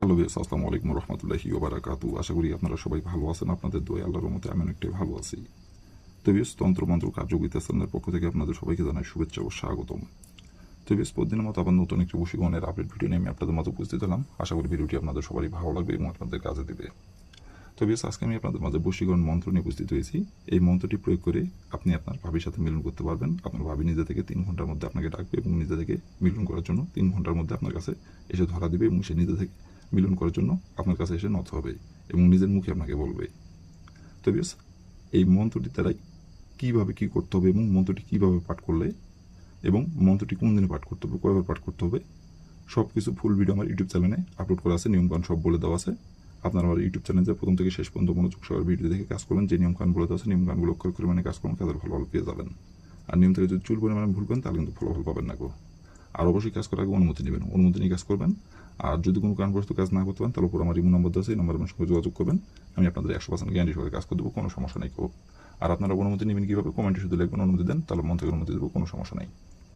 Hello viewers, আসসালামু আলাইকুম রহমতুল্লাহি ওয়া বারাকাতুহু। আশা করি আপনারা সবাই ভালো আছেন। আপনাদের দোয়ায় আল্লাহর রহমতে আমি অনেকটাই ভালো আছি। তো ভিউয়ার্স, তন্ত্রমন্ত্র কার্যবিদ্যা চ্যানেলের পক্ষ থেকে আপনাদের সবাইকে জানাই শুভেচ্ছা ও স্বাগতম। তো ভিউয়ার্স, প্রতিদিনের মতো আবার নতুন একটি বশীকরণের আপডেট ভিডিও নিয়ে আমি আপনাদের মাঝে উপস্থিত হলাম। আশা করি ভিডিওটি আপনাদের সবারই ভালো লাগবে এবং আপনাদের কাজে দেবে। তো ভিউয়ার্স, আজকে আমি আপনাদের মাঝে বশীকরণ মন্ত্র নিয়ে উপস্থিত হয়েছি। এই মন্ত্রটি প্রয়োগ করে আপনি আপনার ভাবির সাথে মিলন করতে পারবেন। আপনার ভাবি নিজে থেকে 3 ঘন্টার মধ্যে আপনাকে ডাকবে এবং নিজে থেকে মিলন করার জন্য 3 ঘন্টার মধ্যে আপনার কাছে এসে ধরা দিবে এবং সে নিজে থেকে মিলন করার জন্য আপনার কাছে এসে নত হবে এবং নিজের মুখে আপনাকে বলবে। তো ভিউয়ার্স, এই মন্ত্রটির দ্বারাই কীভাবে কী করতে হবে এবং মন্ত্রটি কীভাবে পাঠ করলে এবং মন্ত্রটি কোন দিনে পাঠ করতে হবে, কয়বার পাঠ করতে হবে, সব কিছু ফুল ভিডিও আমার ইউটিউব চ্যানেলে আপলোড করা আছে। নিয়মকানুন সব বলে দেওয়া আছে। আপনারা আমার ইউটিউব চ্যানেলে প্রথম থেকে শেষ পর্যন্ত মনোযোগ সহকারে ভিডিও দেখে কাজ করবেন। যে নিয়মকানুন বলে দেওয়া আছে নিয়মকানুনগুলো অক্ষর করে মানে কাজ করুন, কাজের ফলাফল পেয়ে যাবেন। আর নিয়ম থেকে যদি চুল পরিমাণে ভুল করেন তাহলে কিন্তু ফলাফল পাবেন না গো। আর অবশ্যই কাজ করার আগে অনুমতি নেবেন, অনুমতি নিয়ে কাজ করবেন। আর যদি কোনো কারণবশত কাজ না করতে পারেন তাহলে উপর আমার ইমো নম্বর দেওয়া আছে, এই নম্বরে আমার সঙ্গে যোগাযোগ করবেন। আমি আপনাদের 100% গ্যারান্টি সহকারে কাজ করে দেবো, কোনো সমস্যা নেই গো। আর আপনারা অনুমতি নেবেন কীভাবে? কমেন্টে শুধু লিখবেন অনুমতি দেন, তাহলে মন থেকে অনুমতি দেবো, কোনো সমস্যা নেই।